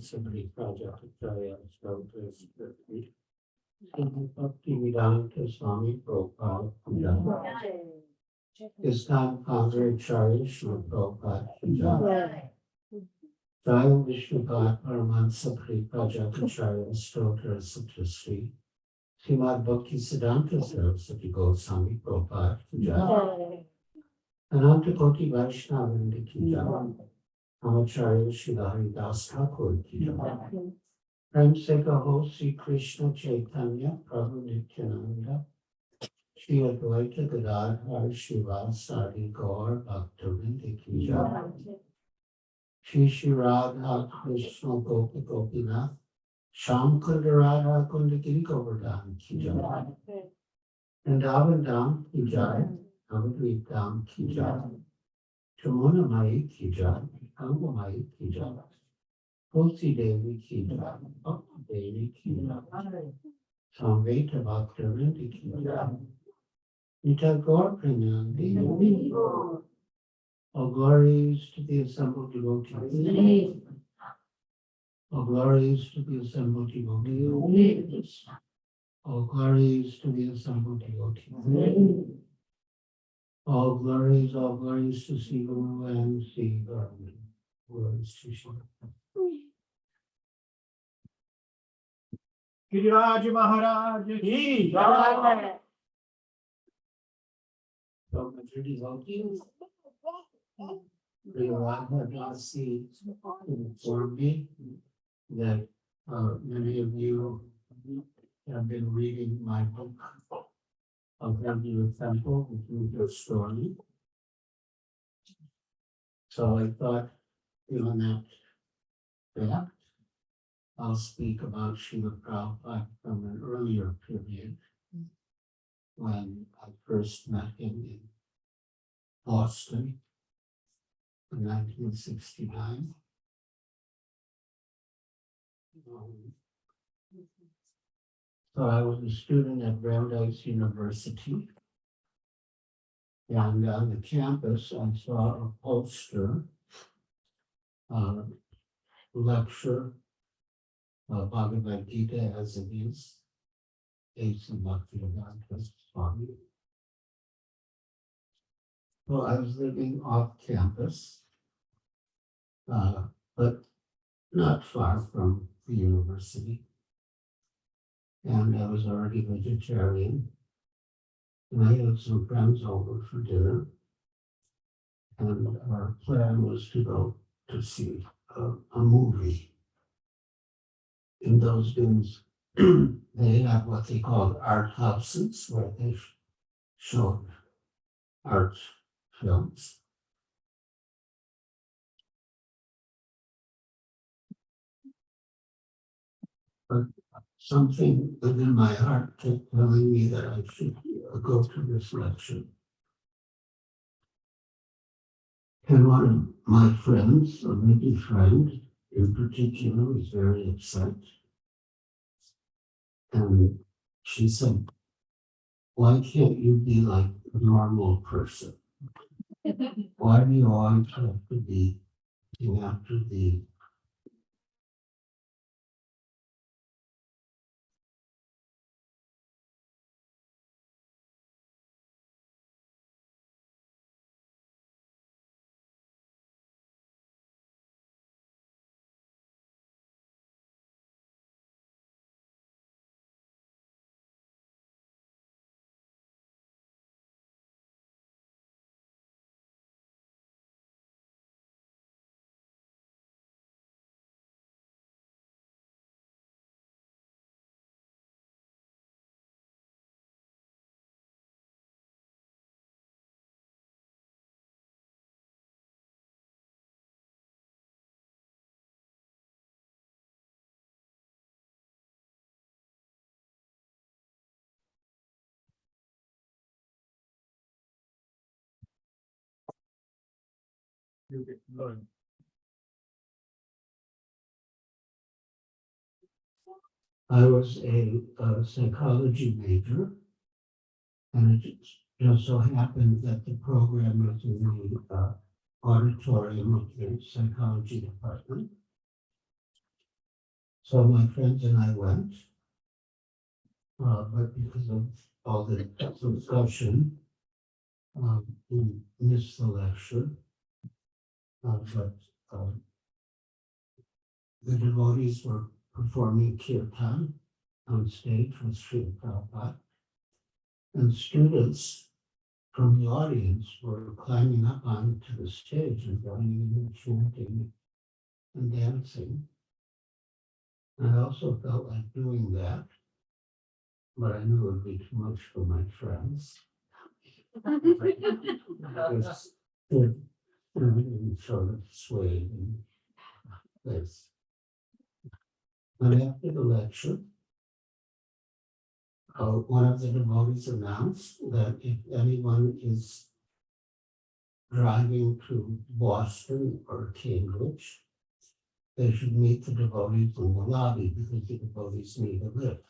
Somebody project to try out about this. Bhaktivedanta Swami Prabhupada Islam founder Acharya Srila Prabhupada Jaya Vishnupada Paramahansa Prajakacharya Stotra Satyasri Srimad Bhakti Siddhanta Saraswati Goswami Prabhupada Jaya Ananta Koti Vaishnavanda Ki Jaya Amacharya Srila Haridas Thakur Ki Jaya Prem Se Kaho Sri Krishna Chaitanya Prabhu Nityananda Shri Advaita Gadadhar Srivasadi Gaur Bhaktivinoda Ki Jai Shri Radha Krishna Gopi Gopinath Sham Kunda Radha Kunda Giri Govardhan Ki Jai Vrindavan Dham Ki Jai Navadvip Dham Ki Jai Chamuna Mai Ki Jai Ganga Mai Ki Jai Tulsi Devi Ki Jai Bhakti Devi Ki Jai Samveta Bhaktivinoda Ki Jai Nita Gaur Premanandi, all glories to the assembled devotees. All glories to the assembled devotees. All glories to the assembled devotees. All glories to Sri Guru and Sri Guru. Glories to Sri Giriraj Maharaj Ki Jai. So much devotees. Radha Dasi informed me that many of you have been reading my book of Regular Temple, which is your story. So I thought, given that fact, I'll speak about Srila Prabhupada from an earlier period when I first met him in Boston in 1969. So I was a student at Brandeis University, and on the campus I saw a poster, lecture, Bhagavad Gita as it is, Asa Bhaktivedanta Swami. Well, I was living off campus, but not far from the university. And I was already vegetarian. And I had some friends over for dinner. And our plan was to go to see a movie. In those days, they had what they called art houses where they showed art films. But something within my heart kept telling me that I should go to this lecture. And one of my friends, a lady friend in particular, was very upset. And she said, why can't you be like a normal person? Why do you always have to be after the I was a psychology major, and it just so happened that the program was in the auditorium of the psychology department. So my friends and I went, but because of all the discussion, we missed the lecture. But the devotees were performing kirtan on stage with Srila Prabhupada, and students from the audience were climbing up onto the stage and joining in and chanting and dancing. I also felt like doing that, but I knew it would be too much for my friends. Because it sort of swayed in place. And after the lecture, one of the devotees announced that if anyone is driving to Boston or Cambridge, they should meet the devotees in the lobby because the devotees need a lift.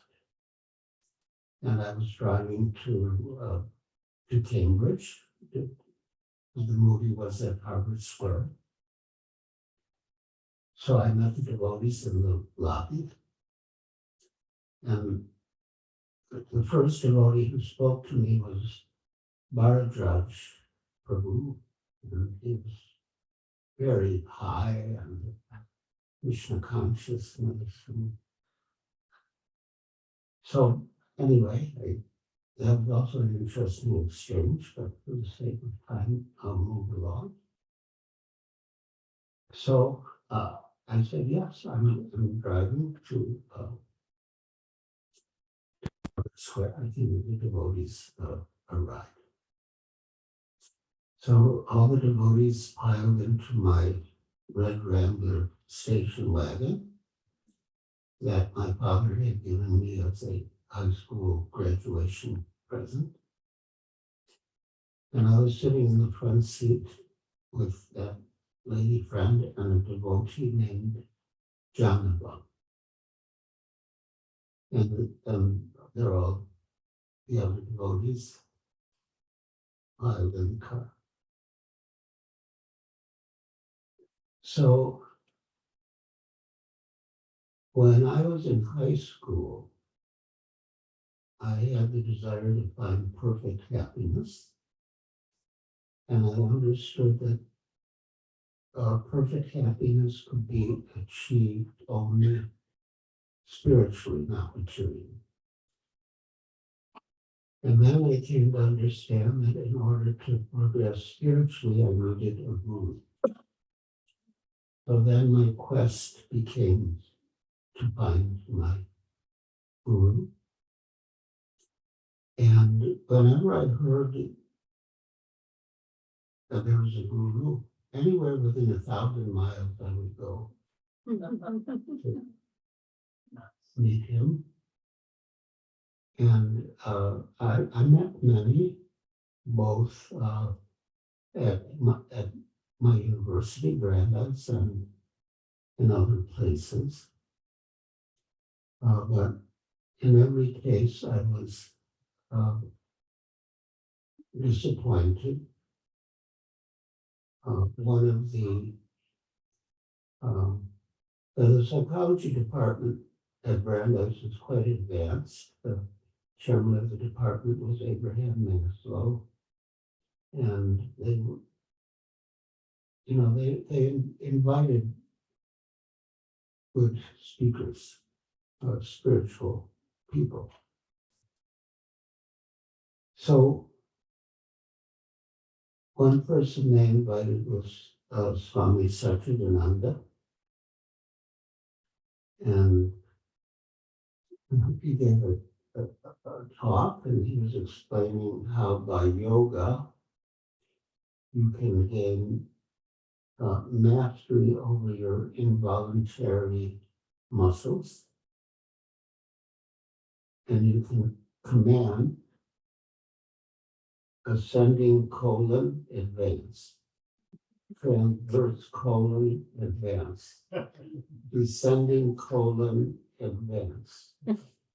And I was driving to Cambridge. The movie was at Harvard Square. So I met the devotees in the lobby. And the first devotee who spoke to me was Bharajraj Prabhu. And he was very high and Krishna consciousness. And so anyway, that was also an interesting exchange, but for the sake of time, I'll move along. So I said, yes, I'm driving to Square. I think the devotees arrived. So all the devotees piled into my red Rambler station wagon that my father had given me as a high school graduation present. And I was sitting in the front seat with that lady friend and a devotee named Janava. And they're all the other devotees piled in the car. So when I was in high school, I had the desire to find perfect happiness. And I understood that perfect happiness could be achieved only spiritually, not materially. And then I came to understand that in order to progress spiritually, I needed a guru. So then my quest became to find my guru. And whenever I heard that there was a guru, anywhere within 1,000 miles I would go to meet him. And I met many, both at my university, Brandeis, and in other places. But in every case, I was disappointed. One of the psychology department at Brandeis is quite advanced. The chairman of the department was Abraham Maslow, and they invited good speakers, spiritual people. So one person they invited was Swami Satchidananda, and he gave a talk, and he was explaining how by yoga you can gain mastery over your involuntary muscles, and you can command ascending colon advance, transverse colon advance, descending colon advance,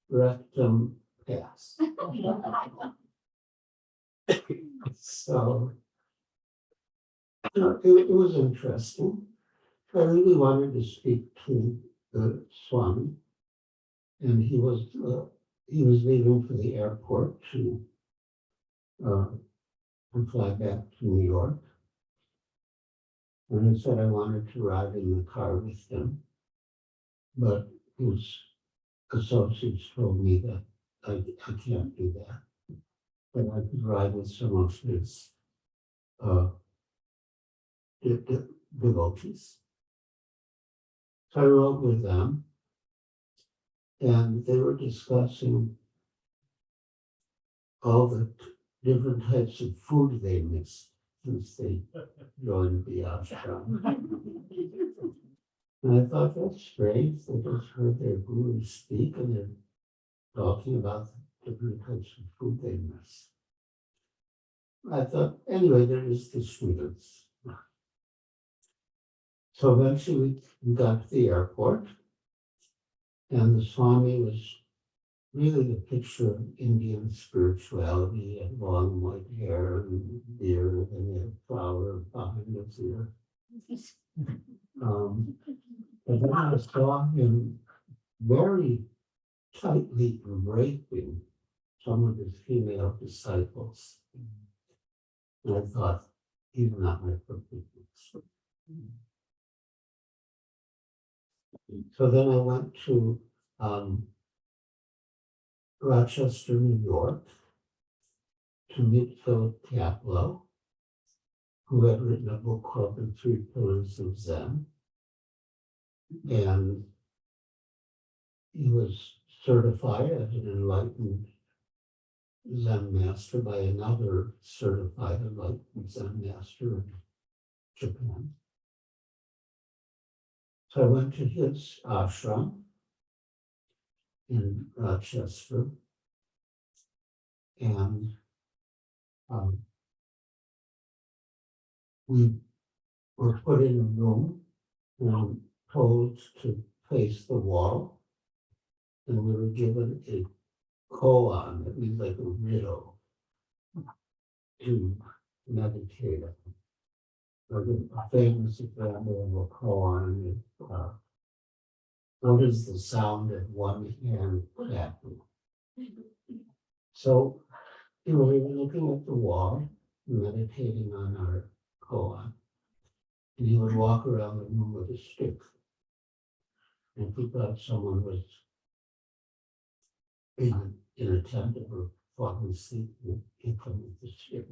rectum pass. So it was interesting. I really wanted to speak to the Swami, and he was leaving for the airport uh, to fly back to New York. And he said I wanted to ride in the car with him, but his associates told me that I can't do that. But I could ride with some of his uh, devotees. So I rode with them, and they were discussing all the different types of food they missed since they joined the ashram. And I thought that's strange. They just heard their guru speak and they're talking about the different types of food they miss. I thought, anyway, there is the students. So eventually we got to the airport, and the Swami was really the picture of Indian spirituality. He had long white hair and beard, and he had a flower behind his ear. But then I saw him very tightly embracing some of his female disciples. And I thought, he's not my perfect. So then I went to Rochester, New York, to meet Philip Kaplow, who had written a book called The Three Pillars of Zen. And he was certified as an enlightened Zen master by another certified enlightened Zen master in Japan. So I went to his ashram in Rochester, and we were put in a room and told to face the wall, and we were given a koan, that means like a riddle, to meditate on. A famous example of a koan is, what is the sound of one hand clapping? So, we were looking at the wall, meditating on our koan, and he would walk around the room with a stick. And if he thought someone was inattentive or falling asleep, he'd hit them with the stick.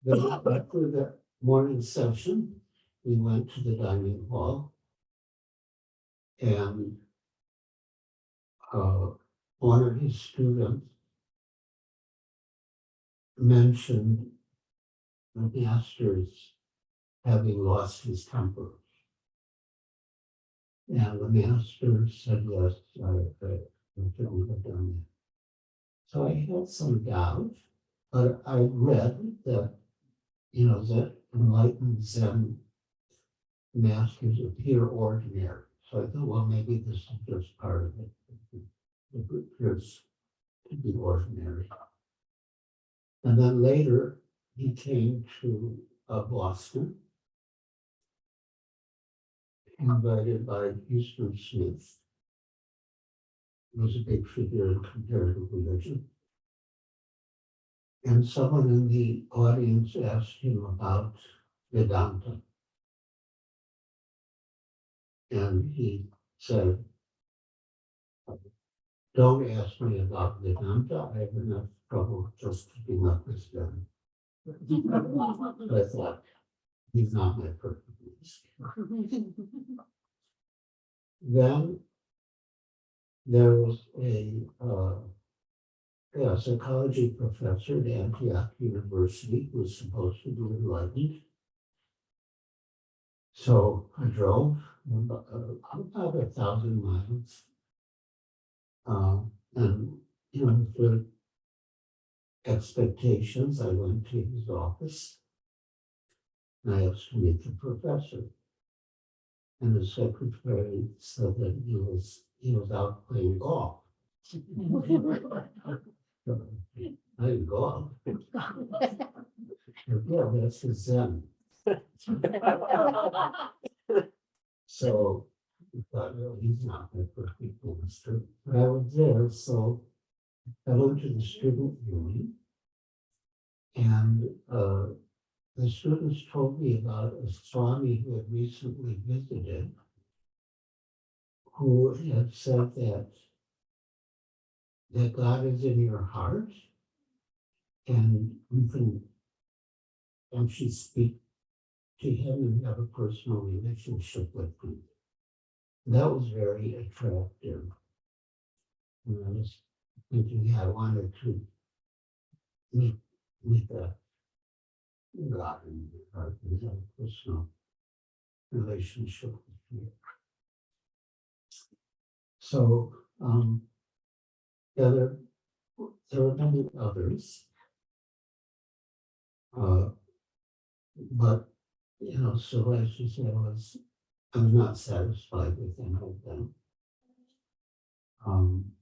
Then after the morning session, we went to the dining hall, and one of his students mentioned the master's having lost his temper. And the master said, yes, I shouldn't have done that. So I had some doubt, but I read that, that enlightened Zen masters appear ordinary. So I thought, well, maybe this is just part of it. It appears to be ordinary. And then later, he came to Boston, invited by Houston Smith, who was a big figure in comparative religion. And someone in the audience asked him about Vedanta. And he said, don't ask me about Vedanta. I have enough trouble just keeping up with them. I thought, he's not my perfect match. Then there was a psychology professor at Antioch University who was supposed to be enlightened. So I drove about 1,000 miles. And, for expectations, I went to his office and I asked to meet the professor. And the secretary said that he was out playing golf. Playing golf? Yeah, that's his Zen. So I thought, well, he's not going to put people in the street. But I was there, so I went to the student union, and the students told me about a Swami who had recently visited, who had said that God is in your heart, and you can actually speak to him and have a personal relationship with him. That was very attractive. And I was thinking, yeah, I wanted to meet, meet that God in your heart and have a personal relationship with him. So, yeah, there were many others, uh, but so as you say, I was not satisfied with any of them. Um,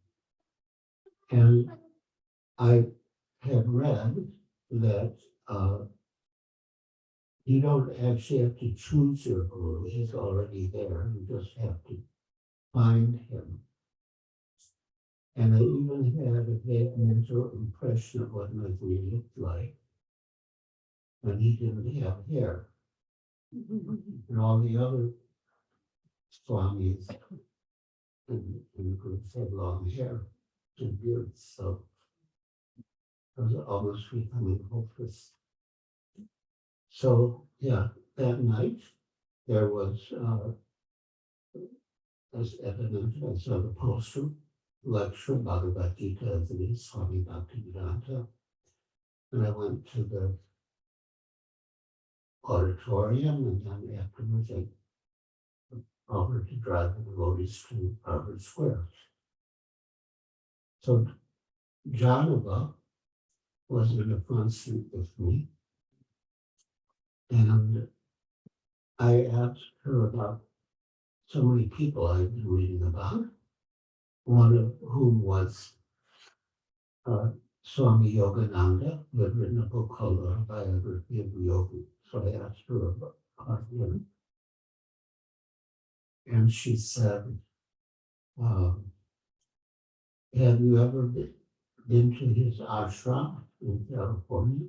and I had read that you don't actually have to choose your guru, he's already there, you just have to find him. And I even had a vague mental impression of what my guru looked like, and he didn't have hair. And all the other swamis in groups had long hair and beards, so I was almost becoming hopeless. So yeah, that night there was, as evident, I saw the poster, lecture Bhagavad Gita as it is, Swami Bhaktivedanta. And I went to the auditorium, and then afterwards I offered to drive the devotees to Harvard Square. So Janava was in the front seat with me, and I asked her about so many people I'd been reading about, one of whom was Swami Yogananda, who had written a book called A Biography of the Yogi. So I asked her about him, and she said, have you ever been to his ashram in California?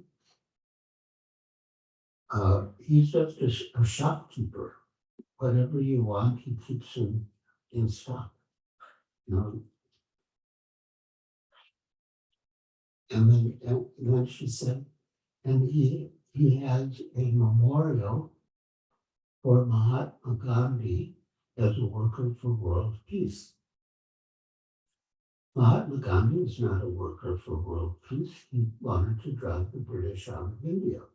He's just a shopkeeper. Whatever you want, he keeps in stock. You know? And then she said, and he has a memorial for Mahatma Gandhi as a worker for world peace. Mahatma Gandhi is not a worker for world peace. He wanted to drive the British out of India.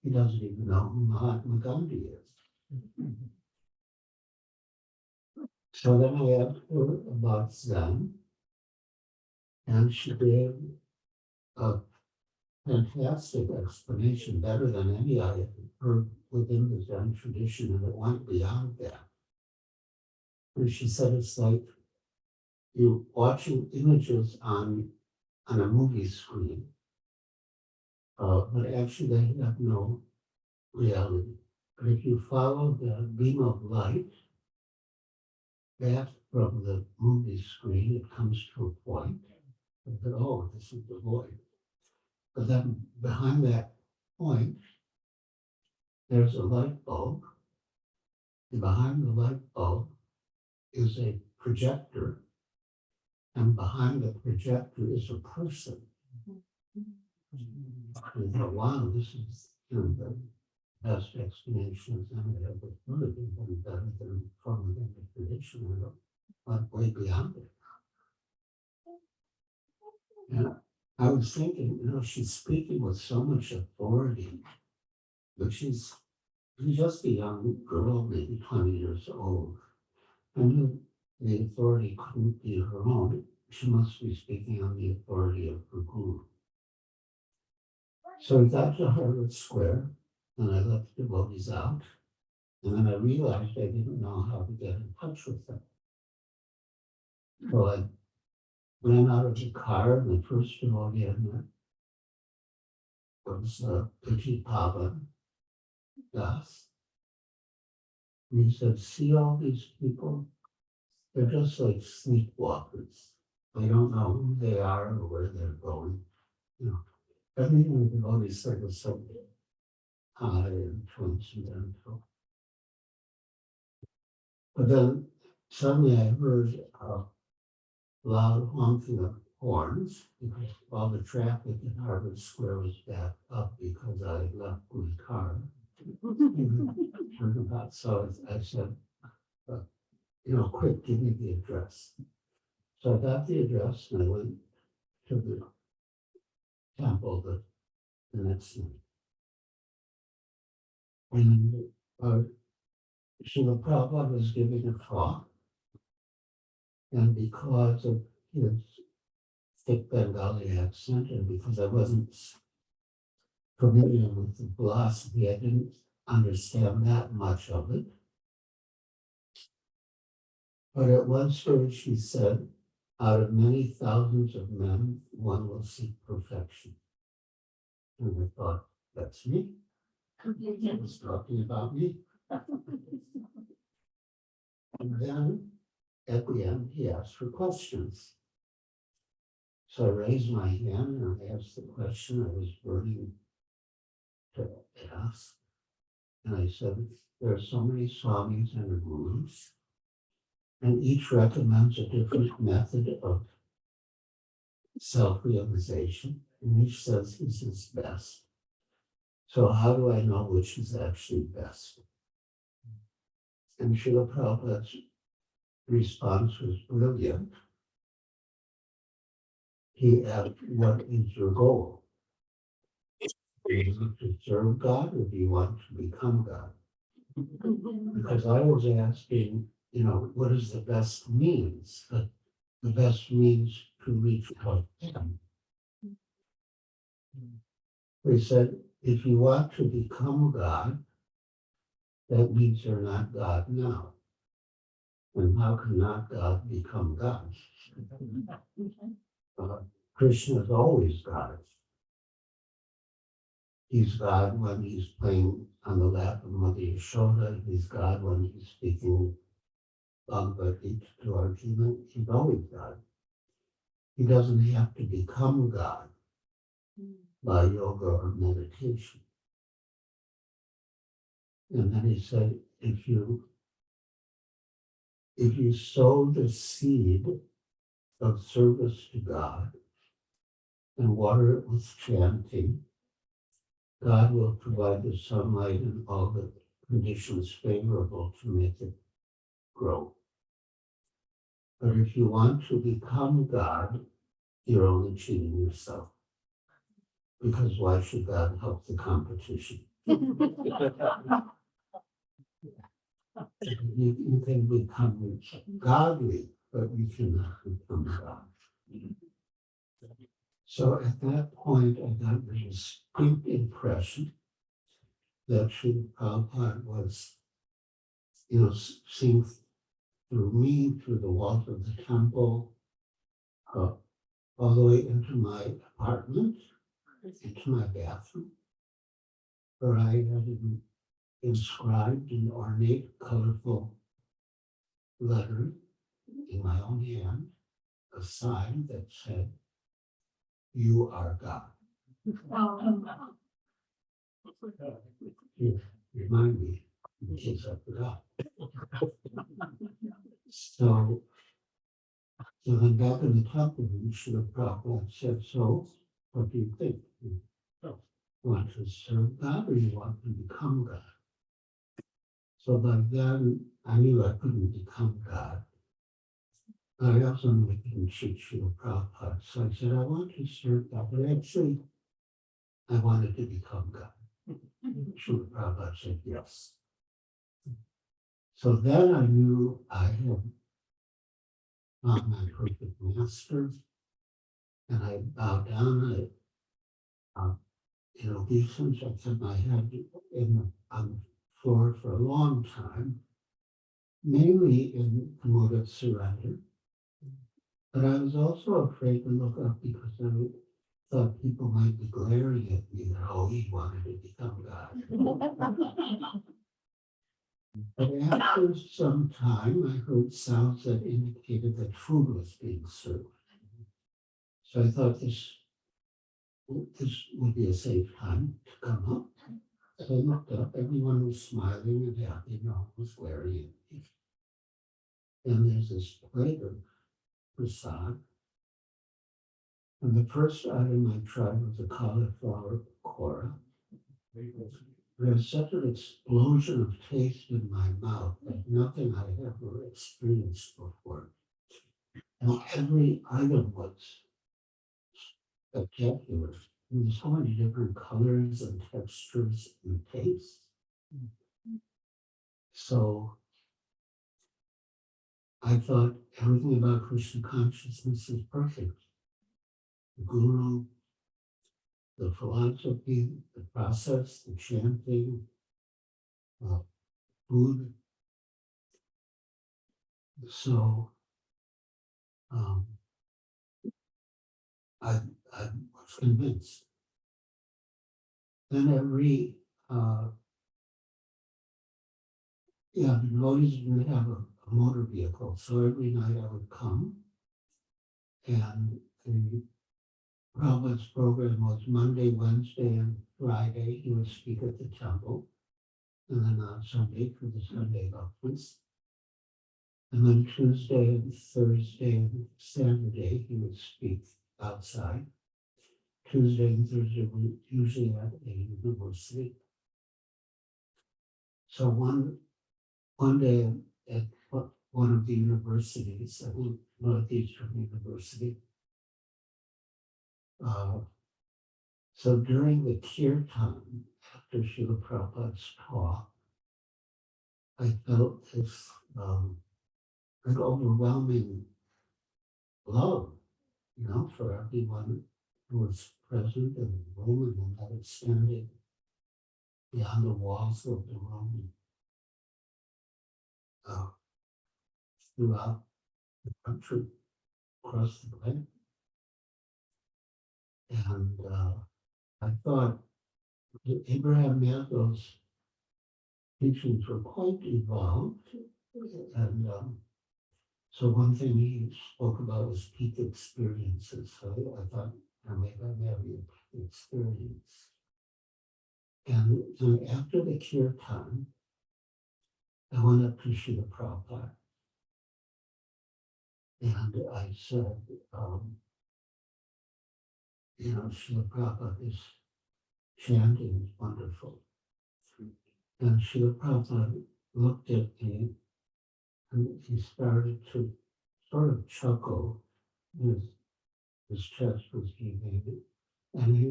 He doesn't even know who Mahatma Gandhi is. So then I asked her about Zen, and she gave a fantastic explanation, better than any I had heard within the Zen tradition, and it went beyond that. And she said it's like you're watching images on a movie screen, but actually they have no reality. But if you follow the beam of light back from the movie screen, it comes to a point, and then, oh, this is the void. But then behind that point, there's a light bulb, and behind the light bulb is a projector, and behind the projector is a person. And I thought, wow, this is the best explanation I've ever had with food, and better than from the tradition. I went way beyond it. And I was thinking, she's speaking with so much authority, but she's just a young girl, maybe 20 years old. I knew the authority couldn't be her own. She must be speaking on the authority of her guru. So we got to Harvard Square, and I let the devotees out. And then I realized I didn't know how to get in touch with them. So I ran out of the car, and the first devotee I met was Petit Pavan Das. And he said, see all these people? They're just like sleepwalkers. They don't know who they are or where they're going. You know, everything the Holy said was so high and transcendental. But then suddenly I heard a loud honking of horns because all the traffic in Harvard Square was backed up because I left my car. So I said, quick, give me the address. So I got the address and I went to the temple the next night. And Srila Prabhupada was giving a talk, and because of his thick Bengali accent, and because I wasn't familiar with the philosophy, I didn't understand that much of it. But at one stage he said, out of many thousands of men, one will seek perfection. And I thought, that's me. He was talking about me. And then at the end, he asked for questions. So I raised my hand and I asked the question I was burning to ask. And I said, there are so many swamis and gurus, and each recommends a different method of self-realization, and each says this is best. So how do I know which is actually best? And Srila Prabhupada's response was brilliant. He asked, what is your goal? Do you want to serve God or do you want to become God? Because I was asking, what is the best means? The best means to reach God. He said, if you want to become God, that means you're not God now. And how can not God become God? Krishna is always God. He's God when he's playing on the lap of Mother Yashoda. He's God when he's speaking Bhagavad Gita to Arjuna. He's always God. He doesn't have to become God by yoga or meditation. And then he said, if you sow the seed of service to God and water it with chanting, God will provide the sunlight and all the conditions favorable to make it grow. But if you want to become God, you're only cheating yourself. Because why should God help the competition? You can become godly, but you cannot become God. So at that point, I got the distinct impression that Srila Prabhupada was, seeing through me, through the walls of the temple, all the way into my apartment, into my bathroom, where I had inscribed in ornate, colorful letter in my own hand, a sign that said, you are God. Remind me, in case I forgot. So then back in the temple room, Srila Prabhupada said, so what do you think? You want to serve God or you want to become God? So by then, I knew I couldn't become God. But I also knew I couldn't cheat Srila Prabhupada. So I said, I want to serve God, but actually, I wanted to become God. Srila Prabhupada said yes. So then I knew I had found my perfect master, and I bowed down. In obeisance, I kept my head on the floor for a long time, mainly in the mood of surrender. But I was also afraid to look up because I thought people might be glaring at me that, oh, he wanted to become God. But after some time, I heard sounds that indicated that food was being served. So I thought this would be a safe time to come up. So I looked up, everyone was smiling and happy, no one was wearing it. And there's this plate of prasad. And the first item I tried was a cauliflower kora. There was such an explosion of taste in my mouth like nothing I ever experienced before. And every item was spectacular. There were so many different colors and textures and tastes. So I thought everything about Krishna consciousness is perfect. The guru, the philosophy, the process, the chanting, uh, food. So um, I, I was convinced. Then the devotees didn't have a motor vehicle. So every night I would come and the Prabhupada's program was Monday, Wednesday, and Friday. He would speak at the temple. And then on Sunday for the Sunday conference. And then Tuesday and Thursday and Saturday, he would speak outside. Tuesday and Thursday were usually at a university. So one day at one of the universities, I think Northeastern University. So during the kirtan, after Srila Prabhupada's talk, I felt this an overwhelming love, for everyone who was present in the room, and then that extended beyond the walls of the room uh, throughout the country, across the planet. And I thought Abraham Maslow's teachings were quite evolved. And so one thing he spoke about was peak experiences. So I thought, maybe I'm having a peak experience. And then after the kirtan, I went up to Srila Prabhupada and I said, Srila Prabhupada, chanting is wonderful. And Srila Prabhupada looked at me and he started to sort of chuckle. His chest was heaving. And he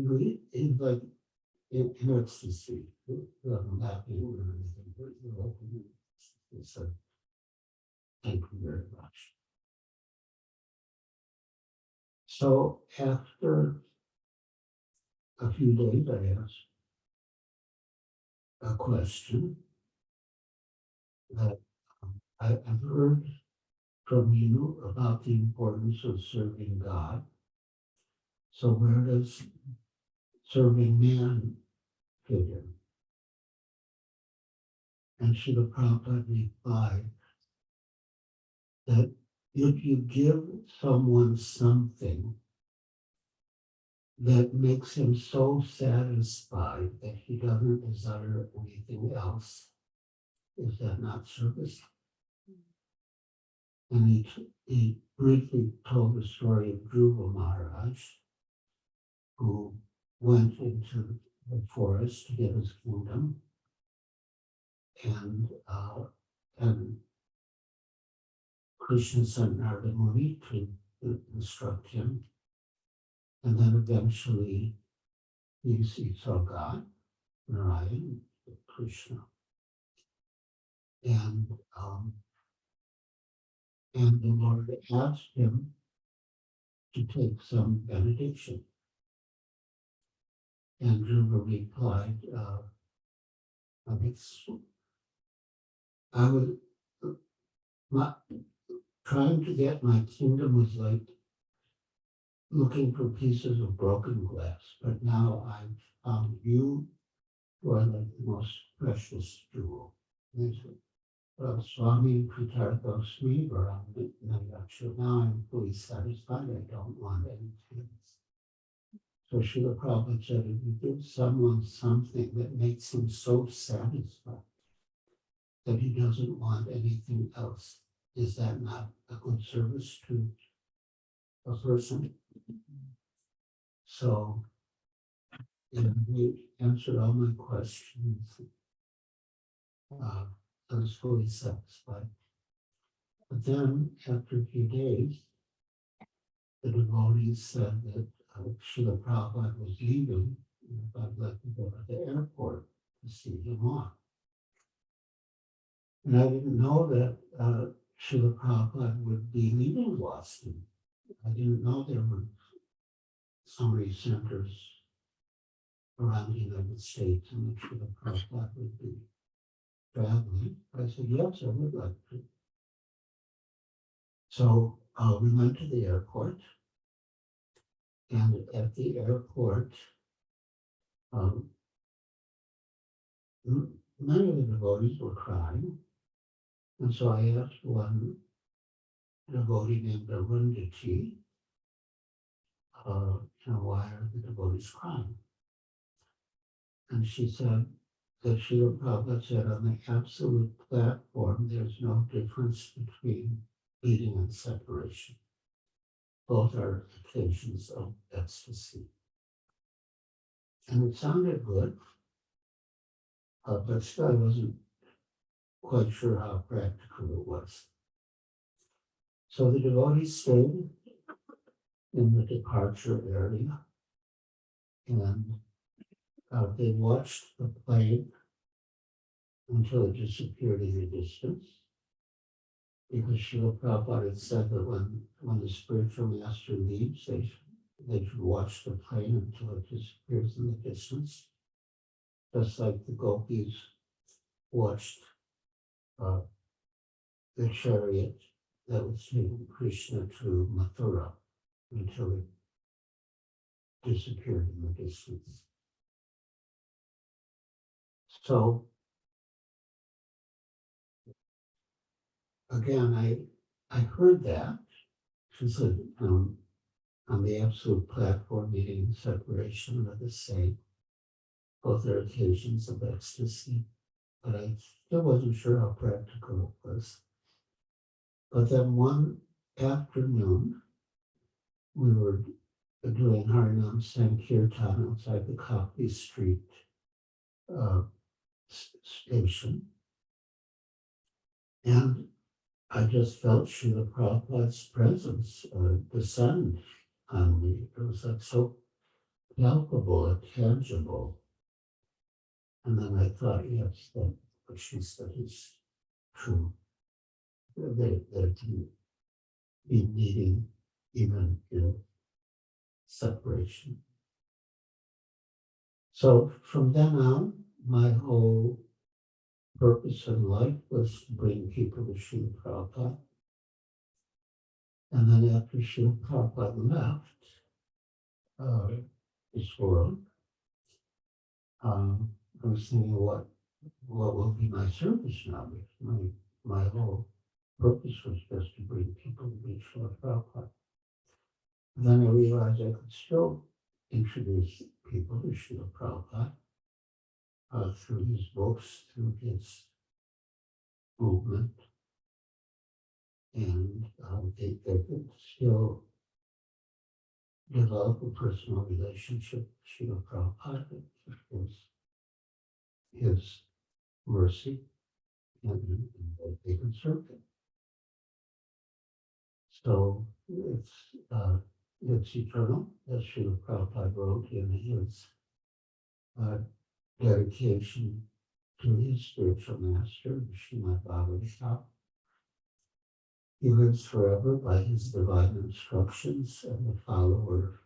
like in ecstasy, laughing or anything. He said, thank you very much. So after a few days, I asked a question that I've heard from you about the importance of serving God. So where does serving man fit in? And Srila Prabhupada replied that if you give someone something that makes him so satisfied that he doesn't desire anything else, is that not service? And he briefly told the story of Dhruva Maharaj, who went into the forest to get his kingdom, and Krishna sent Narada Muni to instruct him, and then eventually he saw God, Narayan, Krishna, and the Lord asked him to take some benediction. And Dhruva replied, I was trying to get my kingdom was like looking for pieces of broken glass, but now I've found you who are like the most precious jewel. Swami Pritarthosmi Varam Nayaksha. Now I'm fully satisfied. I don't want anything else. So Srila Prabhupada said, if you give someone something that makes him so satisfied that he doesn't want anything else, is that not a good service to a person? So, he answered all my questions. I was fully satisfied. But then, after a few days, the devotees said that Srila Prabhupada was leaving, and if I'd like to go to the airport to see him off. And I didn't know that Srila Prabhupada would be leaving Boston. I didn't know there were so many centers around the United States in which Srila Prabhupada would be traveling. I said, yes, I would like to. So we went to the airport, and at the airport, many of the devotees were crying. And so I asked one devotee named Arundhati, why are the devotees crying? And she said that Srila Prabhupada said on the absolute platform, there's no difference between meeting and separation. Both are occasions of ecstasy. And it sounded good, but still I wasn't quite sure how practical it was. So the devotees stayed in the departure area, and they watched the plane until it disappeared in the distance. Because Srila Prabhupada had said that when the spiritual master leaves, they should watch the plane until it disappears in the distance. Just like the gopis watched the chariot that was taking Krishna to Mathura until it disappeared in the distance. So again, I heard that. She said, on the absolute platform, meeting and separation are the same. Both are occasions of ecstasy, but I still wasn't sure how practical it was. But then one afternoon, we were doing Harinam Sankirtan outside the Copley Street station, and I just felt Srila Prabhupada's presence descend on me. It was like so palpable and tangible. And then I thought, yes, that what she said is true. They can be meeting even in separation. So from then on, my whole purpose in life was to bring people to Srila Prabhupada. And then after Srila Prabhupada left this world, I was thinking, what will be my service now? Because my whole purpose was just to bring people to meet Srila Prabhupada. Then I realized I could still introduce people to Srila Prabhupada through his books, through his movement, and they could still develop a personal relationship with Srila Prabhupada, his mercy, and they can serve him. So it's eternal, as Srila Prabhupada wrote in his dedication to his spiritual master, Srimad Bhagavatam. He lives forever by his divine instructions, and the follower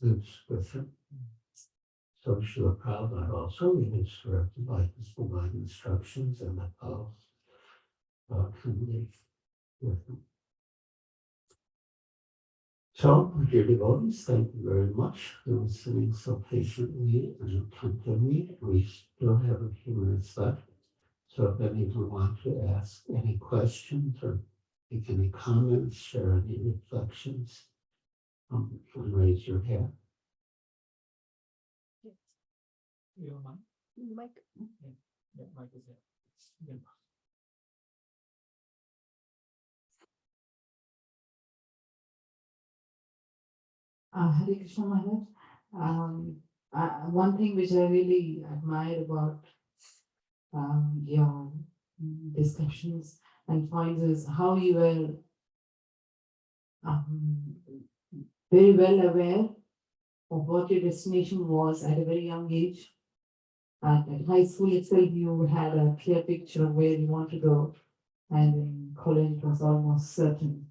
lives with him. So Srila Prabhupada also lives forever by his divine instructions, and the follower can live with him. So, dear devotees, thank you very much for listening so patiently and attentively. We still have a few minutes left. So if anyone wants to ask any questions or make any comments, share any reflections, you can raise your hand. Your mic? Mike. Yeah, mic is there. Hare Krishna Maharaj. One thing which I really admire about your discussions and points is how you were um, very well aware of what your destination was at a very young age. At high school itself, you had a clear picture of where you want to go, and in college, it was almost certain.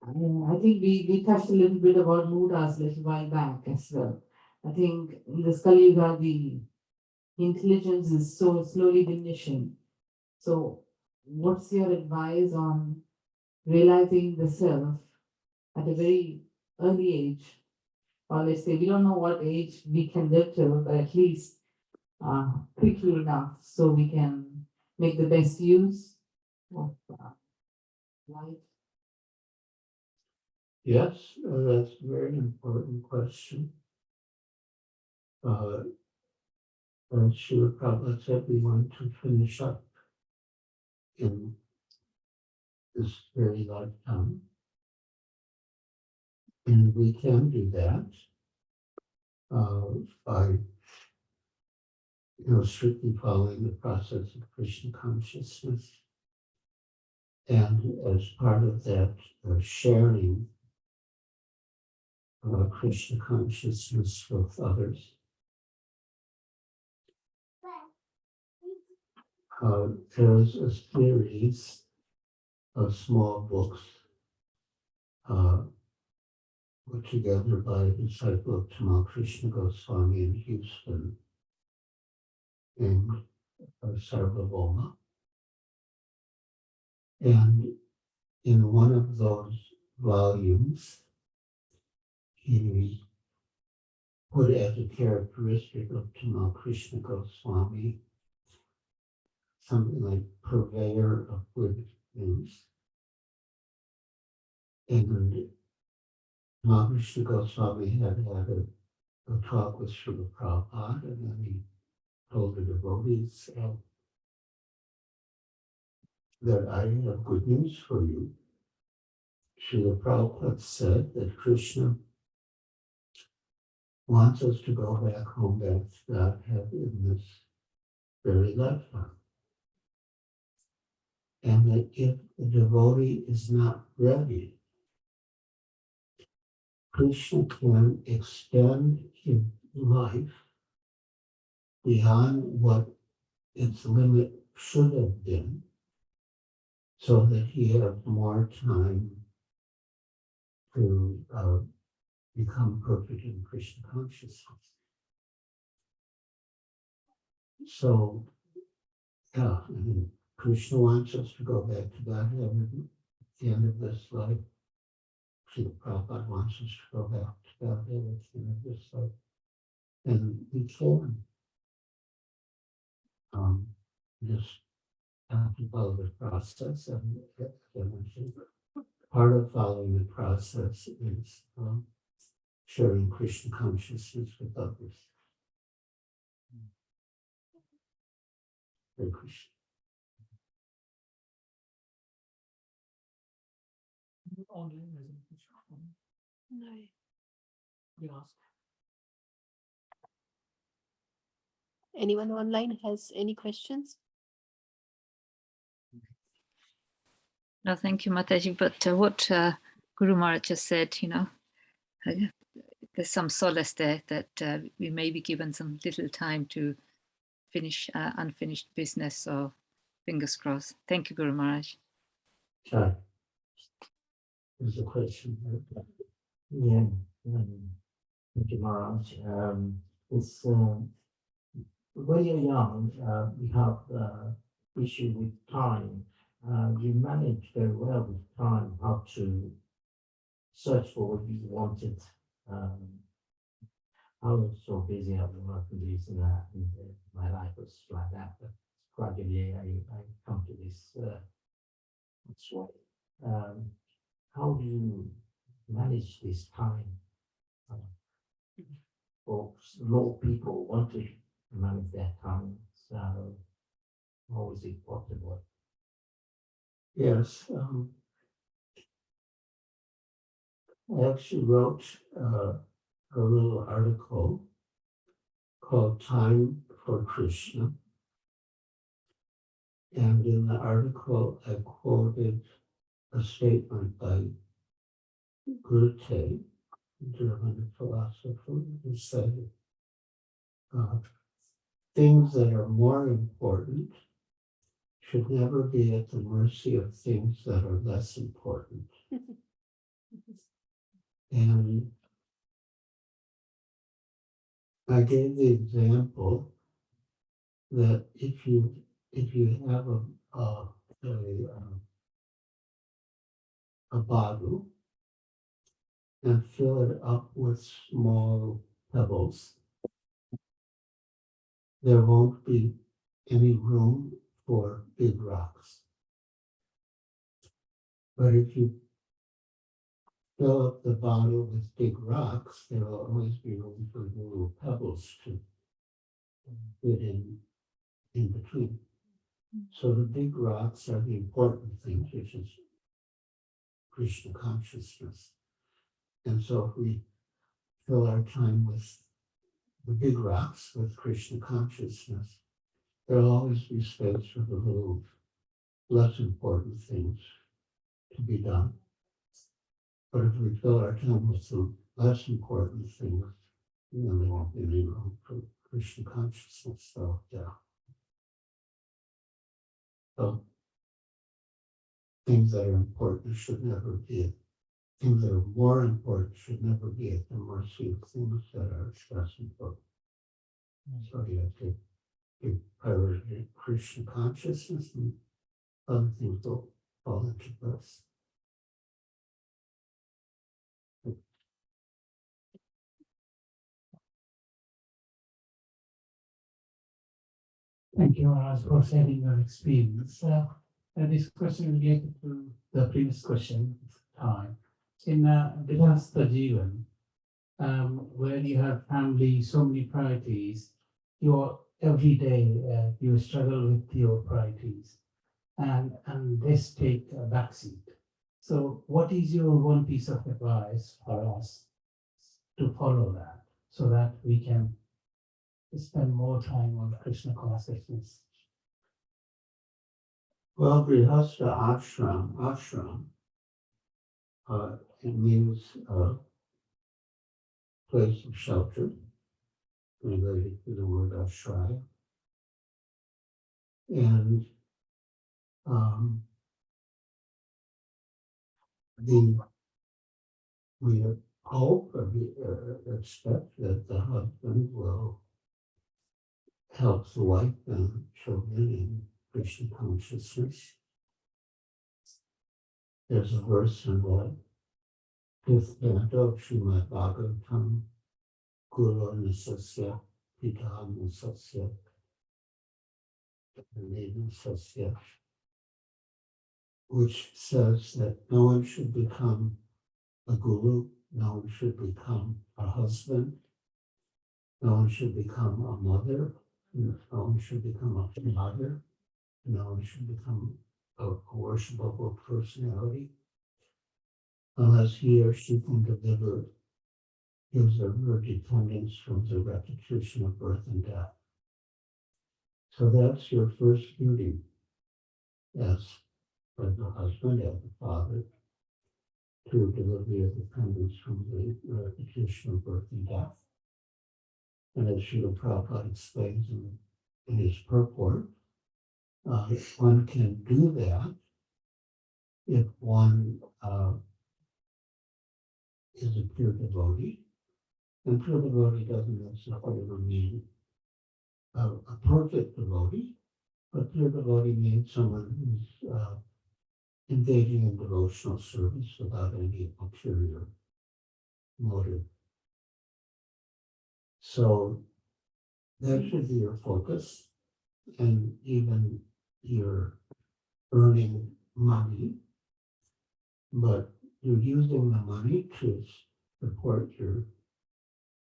I think we touched a little bit about Mudas a little while back as well. I think in this Kali Yuga, the intelligence is so slowly diminishing. So, what's your advice on realizing the self at a very early age? Or let's say we don't know what age we can live till, but at least quickly enough so we can make the best use of life. Yes, that's a very important question. As Srila Prabhupada said, we want to finish up in this very lifetime. And we can do that by strictly following the process of Krishna consciousness. And as part of that, sharing Krishna consciousness with others. There's a series of small books put together by a disciple of Tamal Krishna Goswami in Houston named Sarvabhauma. And in one of those volumes, he put as a characteristic of Tamal Krishna Goswami something like purveyor of good news. And Tamal Krishna Goswami had a talk with Srila Prabhupada, and then he told the devotees that I have good news for you. Srila Prabhupada said that Krishna wants us to go back home back to Godhead in this very lifetime. And that if the devotee is not ready, Krishna can extend his life beyond what its limit should have been, so that he has more time to become perfect in Krishna consciousness. So, yeah, I mean, Krishna wants us to go back to Godhead at the end of this life. Srila Prabhupada wants us to go back to Godhead at the end of this life. And we can. Just have to follow the process. And part of following the process is sharing Krishna consciousness with others. Hare Krishna. Online has any question? No. You ask. Anyone online has any questions? No, thank you, Mataji. But what Guru Maharaj just said, there's some solace there that we may be given some little time to finish unfinished business. So fingers crossed. Thank you, Guru Maharaj. Sorry. There's a question. Yeah, thank you, Maharaj. It's when you're young, you have issue with time. You manage very well with time, how to search for what you wanted. I was so busy at work and this and that, and my life was like that. But gradually, I come to this way. Um, how do you manage this time? Uh, Folks, a lot of people want to manage their time, so how is it possible? Yes, I actually wrote a little article called Time for Krishna. And in the article, I quoted a statement by Goethe, a German philosopher, who said, uh, things that are more important should never be at the mercy of things that are less important. And I gave the example that if you have a bottle and fill it up with small pebbles, there won't be any room for big rocks. But if you fill up the bottle with big rocks, there will always be room for little pebbles to fit in between. So the big rocks are the important things, which is Krishna consciousness. And so if we fill our time with the big rocks, with Krishna consciousness, there'll always be space for the little less important things to be done. But if we fill our time with the less important things, then there won't be any room for Krishna consciousness. So, yeah. So things that are important should never be, things that are more important should never be at the mercy of things that are less important. So you have to give priority to Krishna consciousness, and other things will fall into place. Thank you, Maharaj, for sharing your experience. This question related to the previous question, time. In Vidhasta Jivan, where you have family, so many priorities, your every day you struggle with your priorities, and this take a backseat. So, what is your one piece of advice for us to follow that, so that we can spend more time on Krishna consciousness? Well, Grihastha ashram, it means place of shelter, related to the word ashraya. And we hope or we expect that the husband will help the wife and children in Krishna consciousness. There's a verse in the fifth canto of Srimad Bhagavatam, Guru Nisasya, Pita Nisasya, Nisasya, which says that no one should become a guru, no one should become a husband, no one should become a mother, no one should become a father, no one should become a worshipable personality unless he or she can deliver his or her dependence from the repetition of birth and death. So that's your first duty as the husband, as the father, to deliver your dependence from the repetition of birth and death. And as Srila Prabhupada explains in his purport, one can do that if one is a pure devotee. And pure devotee doesn't necessarily mean a perfect devotee, but pure devotee means someone who's engaging in devotional service without any ulterior motive. So that should be your focus, and even your earning money, but you're using the money to support your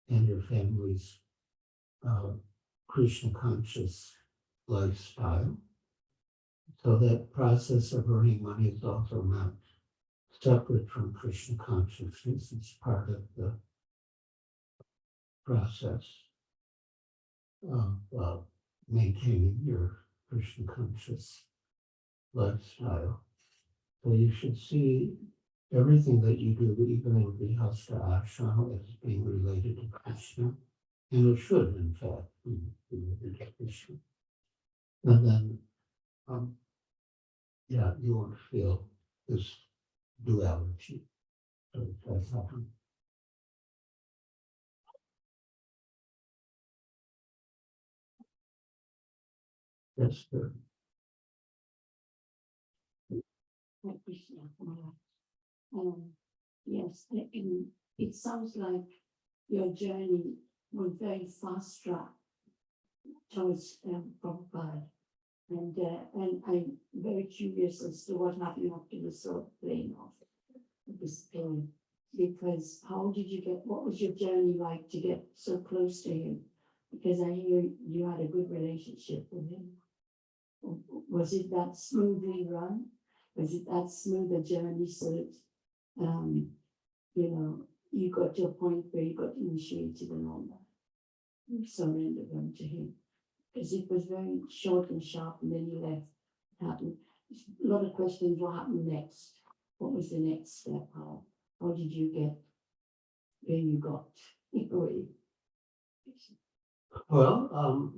and your family's Krishna conscious lifestyle. So that process of earning money is also not separate from Krishna consciousness. It's part of the process of maintaining your Krishna conscious lifestyle. So you should see everything that you do, even in Grihastha Ashrama, as being related to Krishna. And it should, in fact, be related to Krishna. And then, yeah, you won't feel this duality. So that's happening. That's good. Hare Krishna, Maharaj. Yes, and it sounds like your journey was very fast track towards Prabhupada. And I'm very curious as to what happened after the sort plane of this plane. Because how did you get, what was your journey like to get so close to him? Because I hear you had a good relationship with him. Was it that smoothly run? Was it that smooth a journey so that, you got to a point where you got initiated and all that? You surrendered them to him. Because it was very short and sharp, and then you left. Happened. A lot of questions. What happened next? What was the next step? How did you get where you got? Well,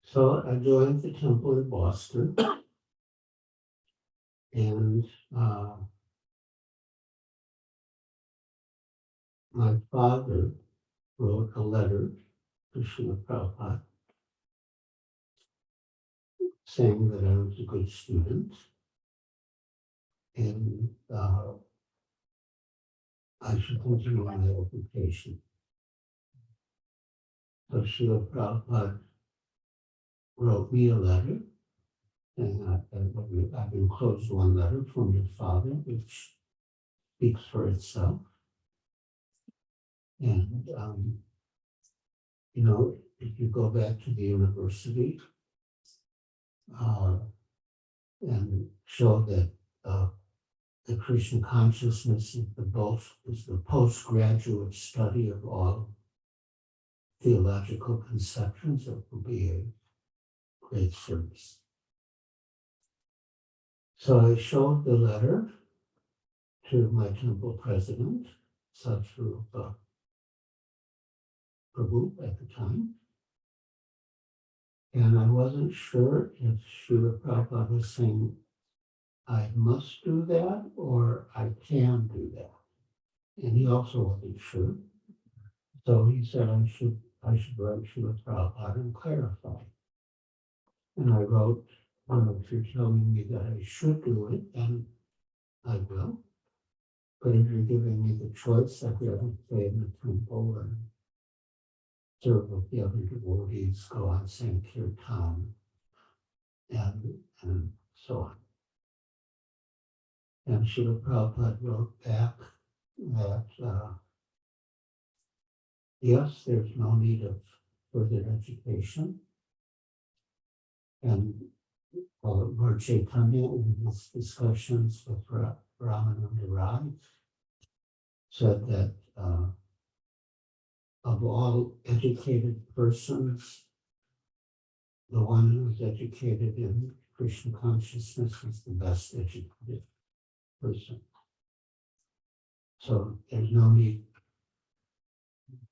so I joined the temple in Boston, and my father wrote a letter to Srila Prabhupada saying that I was a good student, and I should continue my education. So Srila Prabhupada wrote me a letter, and I've enclosed one letter from your father, which speaks for itself. And, if you go back to the university and show that the Krishna consciousness is the postgraduate study of all theological conceptions, it will be a great service. So I showed the letter to my temple president, Sadhrupa Prabhu at the time. And I wasn't sure if Srila Prabhupada was saying, I must do that or I can do that. And he also wasn't sure. So he said I should write Srila Prabhupada and clarify. And I wrote, if you're telling me that I should do it, then I will. But if you're giving me the choice, I'd rather stay in the temple and serve with the other devotees, go on Sankirtan, and so on. And Srila Prabhupada wrote back that, yes, there's no need of further education. And Lord Chaitanya, in his discussions with Ramananda Rai, said that of all educated persons, the one who's educated in Krishna consciousness is the best educated person. So there's no need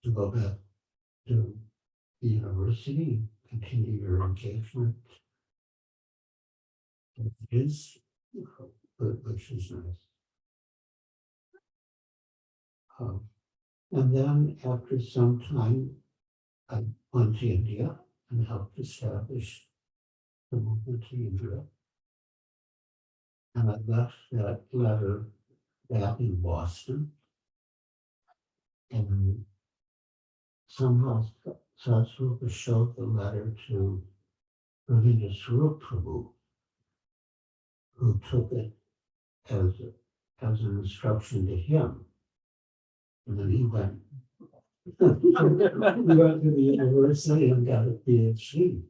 to go back to the university, continue your engagement. Which is nice. And then after some time, I went to India and helped establish the movement in India. And I left that letter back in Boston. And somehow Satsrupa showed the letter to Ravinda Swarup Prabhu, who took it as, as an instruction to him. And then he went, he went to the university and got a PhD.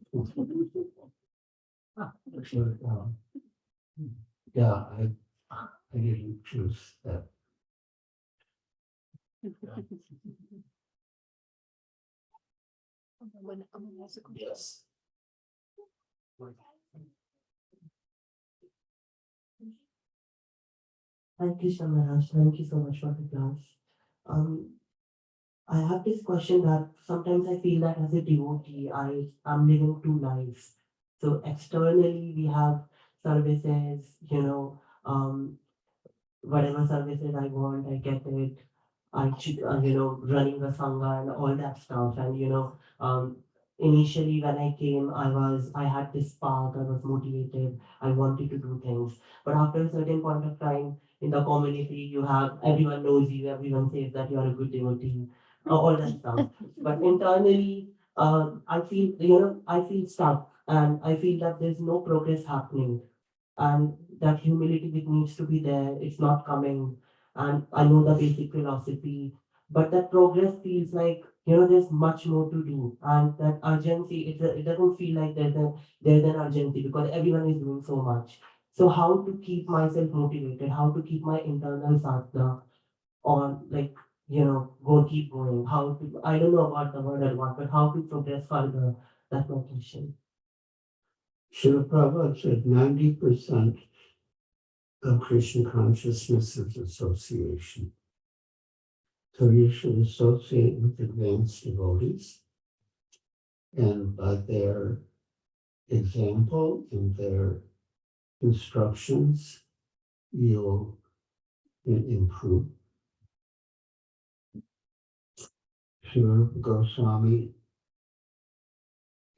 But, yeah, I didn't choose that. Yes. Thank you so much. Thank you so much for the class. Um, I have this question that sometimes I feel that as a devotee, I am living two lives. So externally, we have services, whatever services I want, I get it. Running the sangha and all that stuff. And, initially when I came, I had this spark, I was motivated, I wanted to do things. But after a certain point of time in the community, everyone knows you, everyone says that you are a good devotee, all that stuff. But internally, I feel stuck and I feel that there's no progress happening and that humility which needs to be there, it's not coming. And I know the basic philosophy, but that progress feels like there's much more to do, and that urgency it doesn't feel like there's an urgency because everyone is doing so much. So how to keep myself motivated? How to keep my internal sadhana on keep going? How to I don't know about the word I want, but how to progress further? That's my question. Srila Prabhupada said 90% of Krishna consciousness is association. So you should associate with advanced devotees, and by their example and their instructions, you'll improve. Srila Goswami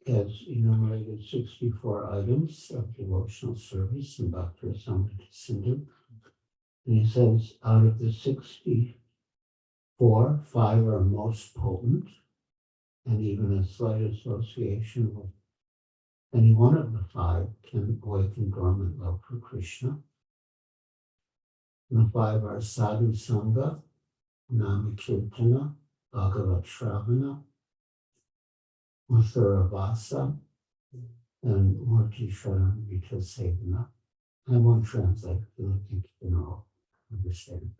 has enumerated 64 items of devotional service in Bhakti Rasamrita Sindhu. And he says out of the 64, 5 are most potent, and even a slight association with any one of the 5 can awaken dormant love for Krishna. And the 5 are Sadhu Sangha, Nama Kirtana, Bhagavat Shravana, Mathura Vasa, and Murti Sharan Vita Sevana. I won't translate, because I think you can all understand.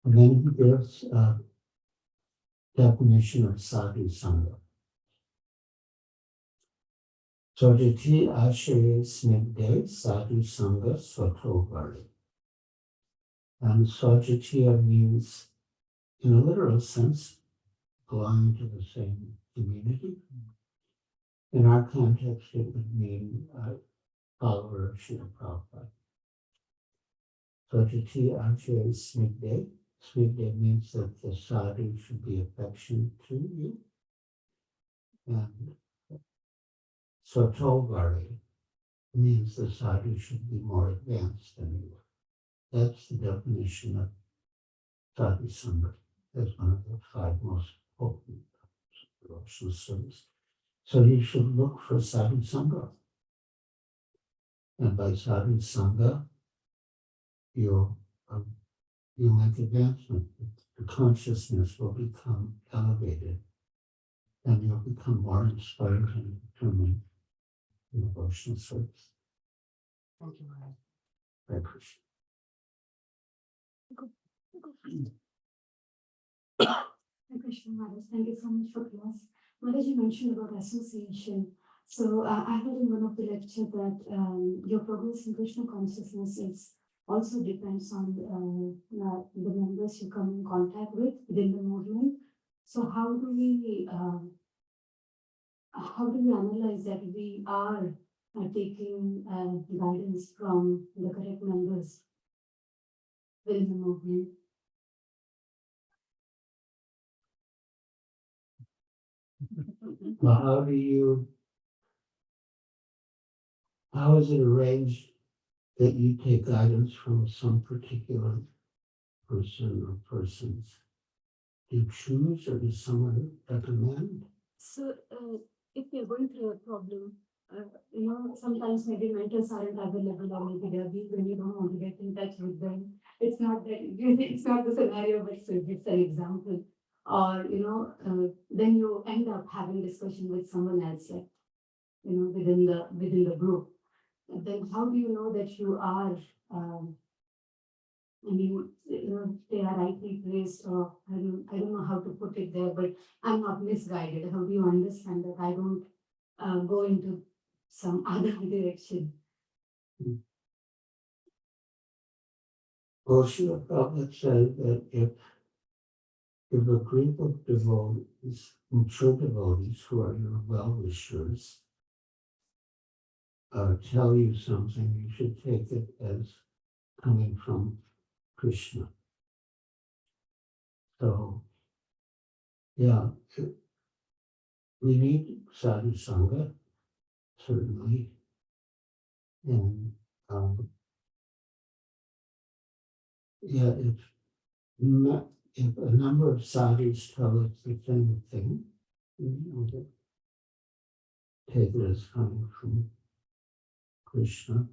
And then he gives a definition of Sadhu Sangha. Sojati Ashaya Snigde Sadhu Sangha Swato. And Sojatiya means, in a literal sense, belonging to the same community. In our context, it would mean follower of Srila Prabhupada. Sojati Ajay Smigde. Smigde means that the sadhu should be affectionate to you. And Sotovari means the sadhu should be more advanced than you. That's the definition of sadhu sangha as one of the 5 most potent devotional service. So you should look for sadhu sangha. And by sadhu sangha, you'll make advancement. The consciousness will become elevated, and you'll become more inspired and determined in devotional service. Thank you, Maharaj. I appreciate Hi, Krishna Maharaj. Thank you so much for class. Maharaj, you mentioned about association. So I heard in one of the lecture that your progress in Krishna consciousness is also depends on the members you come in contact with within the movement. So how do we analyze that we are taking guidance from the correct members within the movement? Well, how is it arranged that you take guidance from some particular person or persons? Do you choose or does someone recommend? So, if you're going through a problem, sometimes maybe mentors aren't available or maybe they're weak when you don't want to get in touch with them. It's not that, it's not the scenario, but it's an example. Or, then you end up having discussion with someone else, like, within the group. And then how do you know that you are, they are rightly placed, or I don't know how to put it there, but I'm not misguided. How do you understand that I don't go into some other direction? Osho Prabhupada said that if a group of devotees, mature devotees who are your well-wishers, tell you something, you should take it as coming from Krishna. So, yeah, we need sadhu sangha, certainly. And yeah, if a number of sadhus tell us the same thing, take it as coming from Krishna.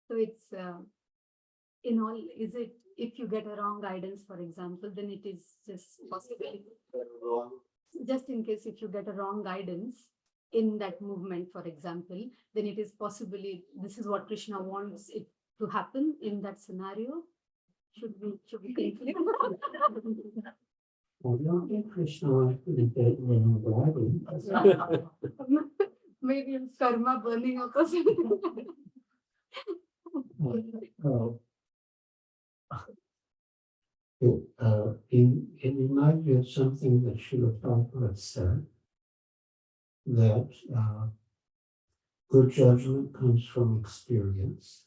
So it's is it if you get a wrong guidance, for example, then it is just possible. Just in case if you get a wrong guidance in that movement, for example, then it is possibly this is what Krishna wants it to happen in that scenario. Should we take it? I don't think Krishna wants to get wrong guidance. Maybe it's karma burning up or something. It reminds me of something that Srila Prabhupada said, that good judgment comes from experience,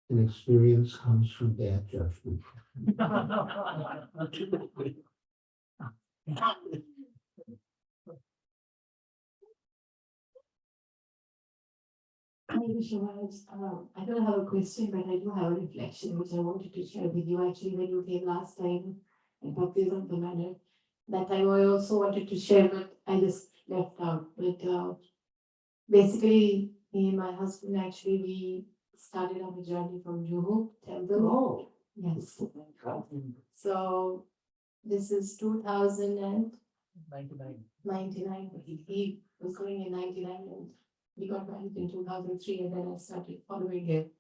and experience comes from bad judgment. Thank you so much. I don't have a question, but I do have a reflection which I wanted to share with you. Actually, when you came last time and baptism the manner, that time I also wanted to share, but I just left out. But basically, me and my husband actually we started our journey from Juhu temple. Oh, Yes. So this is 2099. He was going in 99 and we got married in 2003 and then I started following him.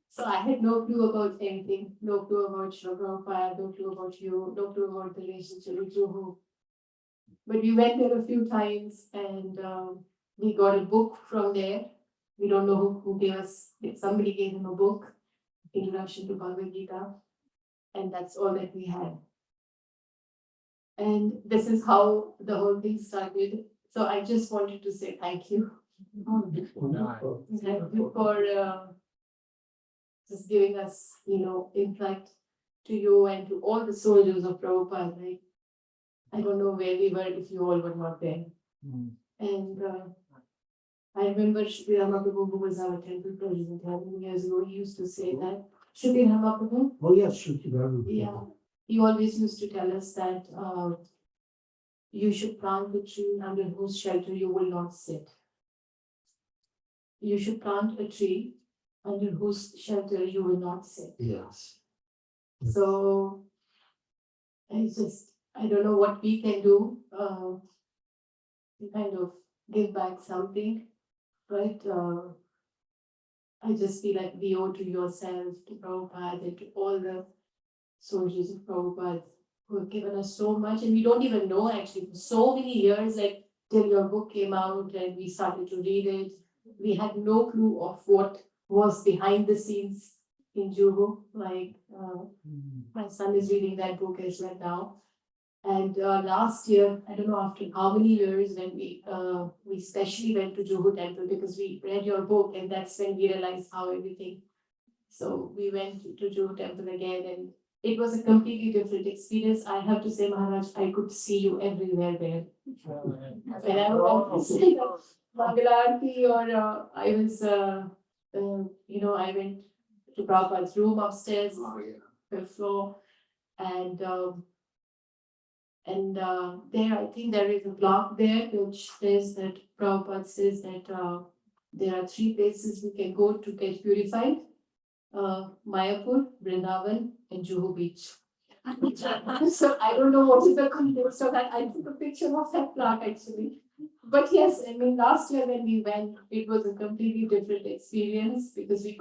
So I had no clue about anything, no clue about Srila Prabhupada, no clue about you, no clue about the relationship with Juhu. But we went there a few times and we got a book from there. We don't know who gave us, somebody gave him a book, Introduction to Bhagavad Gita, and that's all that we had. And this is how the whole thing started. So I just wanted to say thank you. wonderful. Thank you for just giving us, insight to you and to all the soldiers of Prabhupada. Right? I don't know where we were if you all were not there. And I remember Shri Ramaprabhu, who was our temple president 11 years ago, he used to say that, Shri Ramaprabhu, Oh, yes, Shruti Baru. yeah, he always used to tell us that you should plant the tree under whose shelter you will not sit. You should plant a tree under whose shelter you will not sit. Yes. So I don't know what we can do to kind of give back something, right? I just feel like we owe to yourself, to Prabhupada, and to all the soldiers of Prabhupada who have given us so much, and we don't even know actually for so many years, like till your book came out and we started to read it, we had no clue of what was behind the scenes in Juhu. Like my son is reading that book as well now. And last year, I don't know after how many years, when we specially went to Juhu temple because we read your book, and that's when we realized how everything. So we went to Juhu temple again, and it was a completely different experience. I have to say, Maharaj, I could see you everywhere there. When I was Mangalarti or I was I went to Prabhupada's room upstairs, Oh, yeah. fifth floor, and there, I think there is a block there which says that Prabhupada says that there are three places we can go to get purified: Mayapur, Vrindavan, and Juhu Beach. So I don't know what is the context of that. I took a picture of that plaque actually. But yes, I mean, last year when we went, it was a completely different experience because we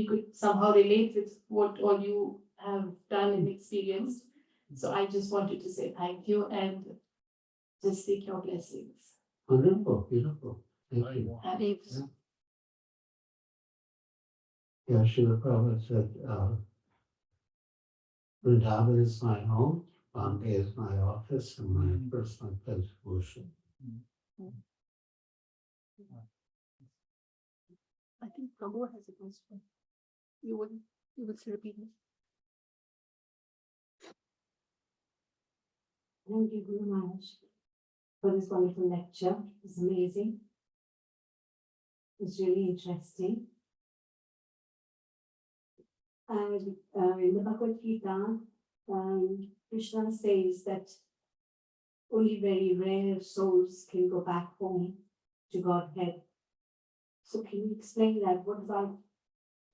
could somehow relate with what all you have done and experienced. So I just wanted to say thank you and just seek your blessings. Wonderful, beautiful. Thank you. Happy. Yeah, Srila Prabhupada said, Vrindavan is my home, Bombay is my office, and my personal place of worship. I think Prabhu has a question. You would repeat it. Thank you, Guru Maharaj, for this wonderful lecture. It's amazing. It's really interesting. And in the Bhagavad Gita, Krishna says that only very rare souls can go back home to Godhead. So can you explain that? What about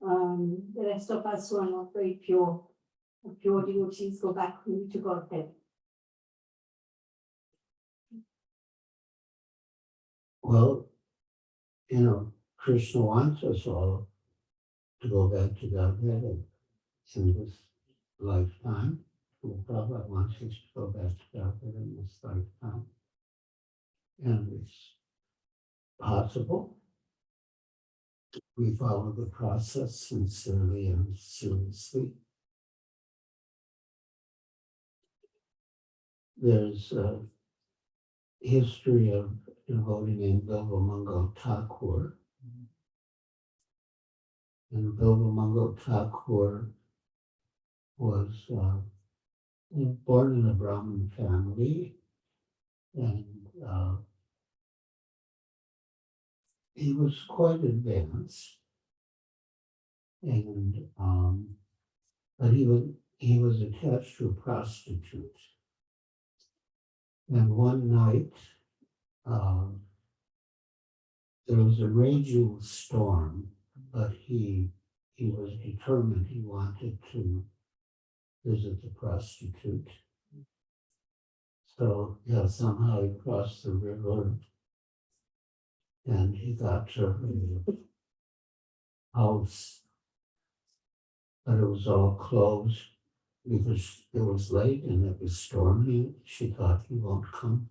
the rest of us who are not very pure devotees go back home to Godhead? Well, Krishna wants us all to go back to Godhead in this lifetime. And Prabhupada wants us to go back to Godhead in this lifetime. And it's possible. We follow the process sincerely and seriously. There's a history of a devotee named Bilvamangal Thakur. And Bilvamangal Thakur was born in a Brahmin family, and he was quite advanced. And but he was attached to a prostitute. And one night, there was a raging storm, but he was determined. He wanted to visit the prostitute. So somehow he crossed the river, and he got to her house, but it was all closed because it was late and it was stormy. She thought he won't come.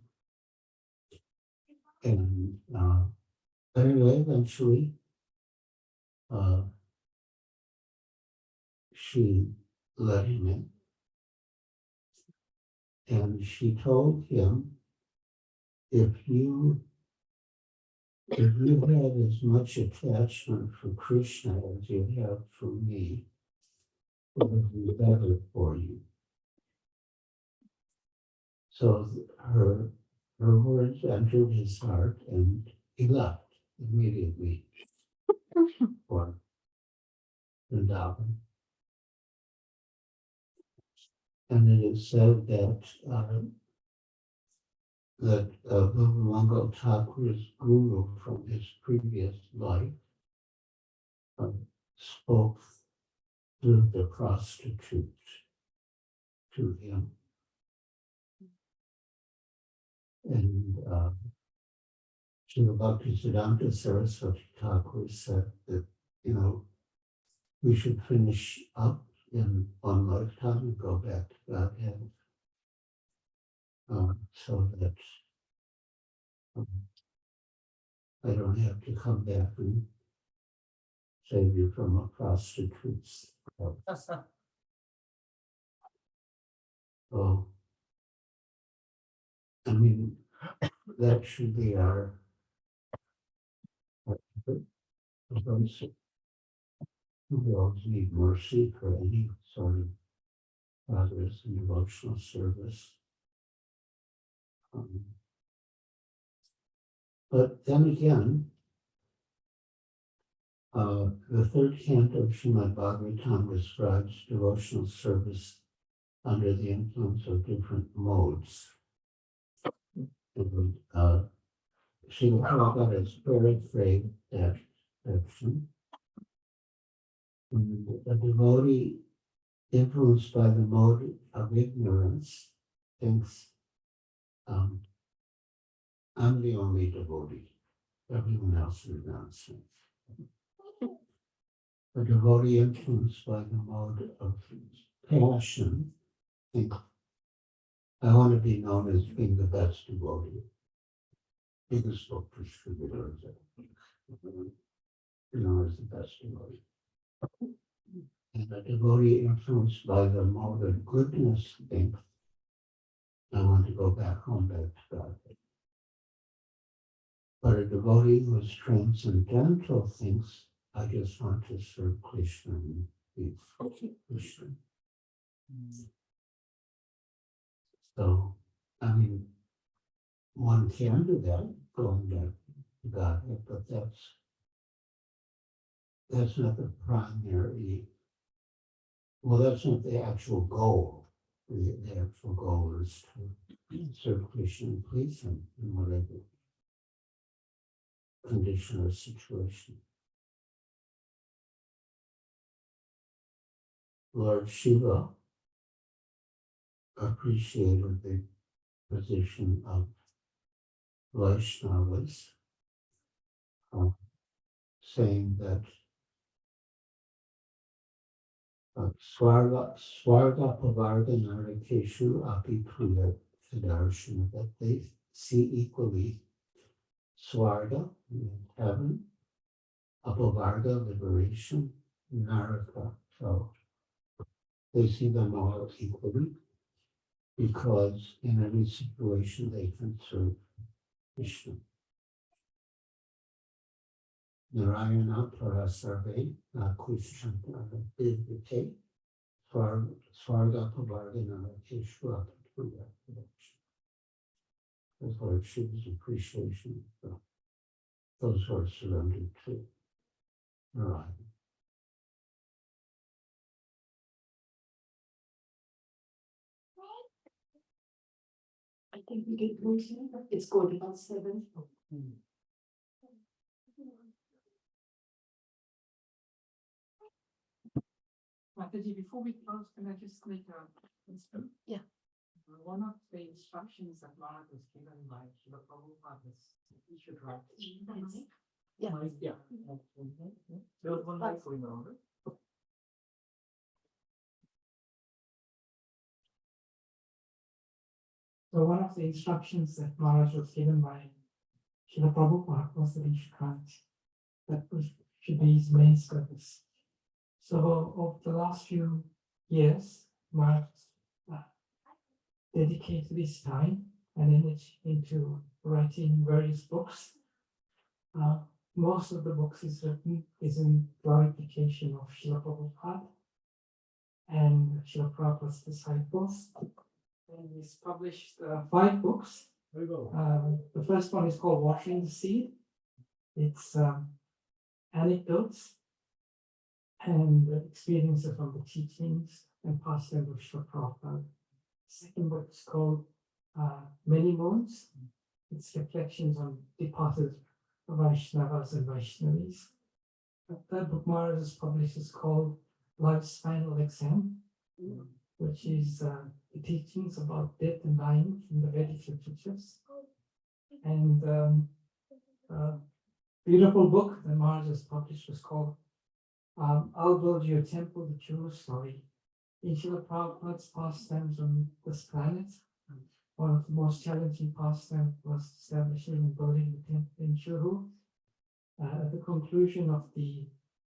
And anyway, eventually, she let him in. And she told him, if you have as much attachment for Krishna as you have for me, it would be better for you. So her words entered his heart, and he left immediately for Vrindavan. And it is said that Bilvamangal Thakur's guru from his previous life spoke through the prostitute to him. And Srila Bhaktisiddhanta Saraswati Thakur said that, we should finish up in one lifetime and go back to Godhead. So that I don't have to come back and save you from a prostitute's house. So, I mean, that should be our basic. We always need mercy for any sort of progress in devotional service. But then again, The third canto of Srimad Bhagavatam describes devotional service under the influence of different modes. And, Srila Prabhupada has paraphrased that section. A devotee influenced by the mode of ignorance thinks, I'm the only devotee. Everyone else is nonsense. A devotee influenced by the mode of passion thinks, I want to be known as being the best devotee. Biggest book distributor, as the best devotee. And a devotee influenced by the mode of goodness thinks, I want to go back home back to God. But a devotee who is transcendental thinks, I just want to serve Krishna and be Krishna. So, I mean, one can do that, going back to God, but that's not the primary, well, that's not the actual goal. The actual goal is to serve Krishna and please him in whatever condition or situation. Lord Shiva appreciated the position of Vaishnavas, saying that Swarga Pavarga Narakeshu Api Priya Fidarshana, that they see equally Swarga, heaven, Apavarga, liberation, Naraka, so they see them all equally because in every situation they can serve Krishna. Narayana Parasarve Kushantra Vidvite Swarga Pavargana Keshwa. That's Lord Shiva's appreciation for those who are surrendered to Narayana. I think we get closing. It's going about 7. Mataji, before we close, can I just make a statement? Yeah. One of the instructions that Maharaj was given by Srila Prabhupada is that he should write. Yeah. Yeah. There was one light going on, right? So one of the instructions that Maharaj was given by Srila Prabhupada was that he should write. Should be his main purpose. So over the last few years, Maharaj dedicated his time and energy into writing various books. Most of the books is in glorification of Srila Prabhupada and Srila Prabhupada's disciples. And he's published 5 books. There you go. The first one is called Watering the Seed. It's anecdotes and experiences from the teachings and pastime of Srila Prabhupada. Second book is called Many Moons. It's reflections on departed Vaishnavas and Vaishnavis. The third book Maharaj has published is called Life's Final Exam, which is the teachings about death and dying from the Vedic literatures. And beautiful book that Maharaj has published was called I'll Build You a Temple, the True Story. In Srila Prabhupada's pastimes on this planet, one of the most challenging pastimes was establishing and building the temple in Shuru. At the conclusion of the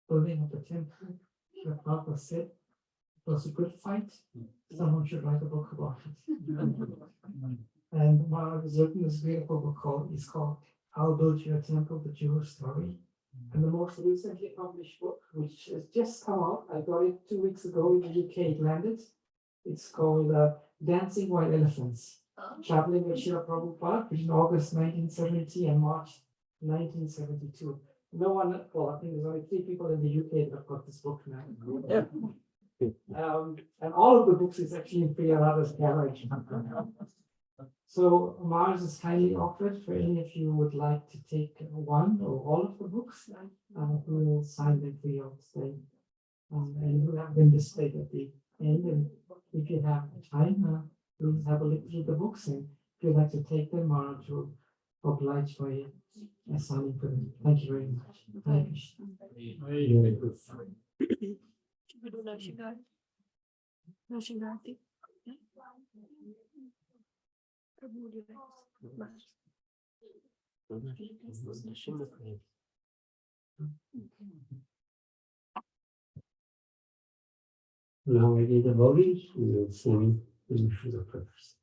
building of the temple, Srila Prabhupada said, it was a good fight. Someone should write a book about it. And Maharaj has written this beautiful book called I'll Build You a Temple, the Jewish Story. And the most recently published book, which has just come out, I got it 2 weeks ago in the UK, it landed. It's called Dancing White Elephants, Traveling with Srila Prabhupada between August 1970 and March 1972. no one, well, I think there's only 3 people in the UK that have got this book now. And all of the books is actually in Priya Radha's garage. So Mars is kindly offered for any of you who would like to take one or all of the books. We will sign them for you on stay. And we'll have them displayed at the end. And if you have time, please have a look through the books. And if you'd like to take them, Mars will oblige by signing for them. Thank you very much. Thank you. Very good. Should we do Nashingarati? Nashingarati? Yeah. Prabhu, would you like to- Now I do the voting, we will sing the sugar prayers.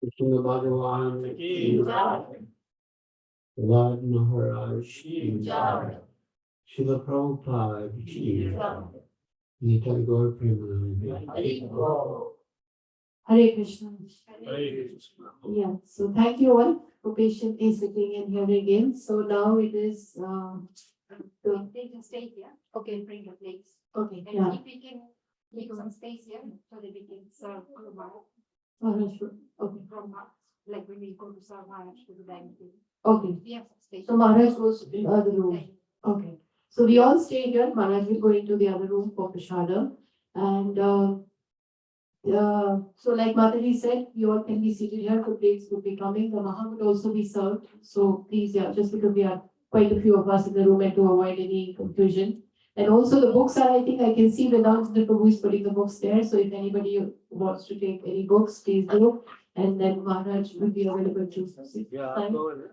Krishna Bhagavan ki jai. Lord Maharaj ki jai. Srila Prabhupada ki jai. Nitai Gaur Premanande. Hare Krishna. Yeah, so thank you all for patiently sitting and hearing in. So now it is, They can stay here. Okay, bring your plates. okay, And yeah. if we can make some space here so that we can serve Maharaj Maharaj, okay, from like when we go to serve Maharaj to the banquet. okay. We have some space. So Maharaj goes to the other room. Okay, so we all stay here. Maharaj will go into the other room for Prashada. And so like Mataji said, you all can be seated here. The plates will be coming. The Maha would also be served. So please, yeah, just because we are quite a few of us in the room and to avoid any confusion. And also the books are, I think I can see Vedant the Prabhu is putting the books there. So if anybody wants to take any books, please do. And then Maharaj will be available to. Yeah,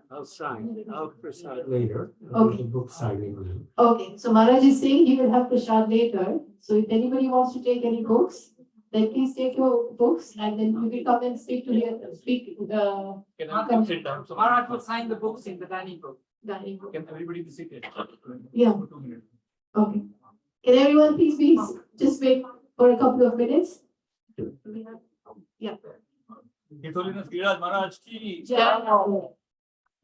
I'll sign. I'll preside later. Okay. There's a book signing room. Okay, so Maharaj is saying he will have prasad later. So if anybody wants to take any books, then please take your books and then you will come and speak to the Come sit down. So Maharaj will sign the books in the dining room. dining room. Can everybody be seated? Yeah. For 2 minutes. Okay. Can everyone please just wait for a couple of minutes? Yeah. His Holiness Giriraj Maharaj ki. Yeah.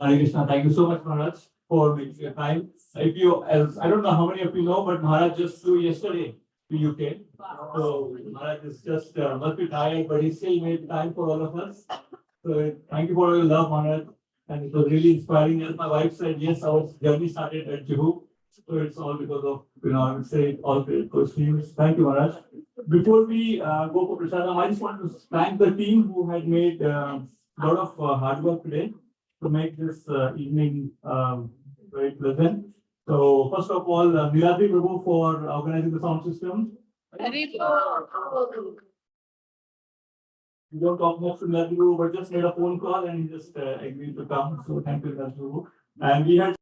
Hare Krishna, thank you so much, Maharaj, for making your time. If you, as I don't know how many of you know, but Maharaj just flew yesterday to UK. So Maharaj is just must be tired, but he still made time for all of us. So thank you for all your love, Maharaj. And it was really inspiring. As my wife said, yes, our journey started at Juhu. So it's all because of, I would say, all great coach teams. Thank you, Maharaj. Before we go for Prasadam, I just want to thank the team who had made a lot of hard work today to make this evening very pleasant. So first of all, Niladri Prabhu for organizing the sound system. We don't talk much to Niladri Prabhu, but just made a phone call and he just agreed to come. So thank you, Niladri Prabhu. And we had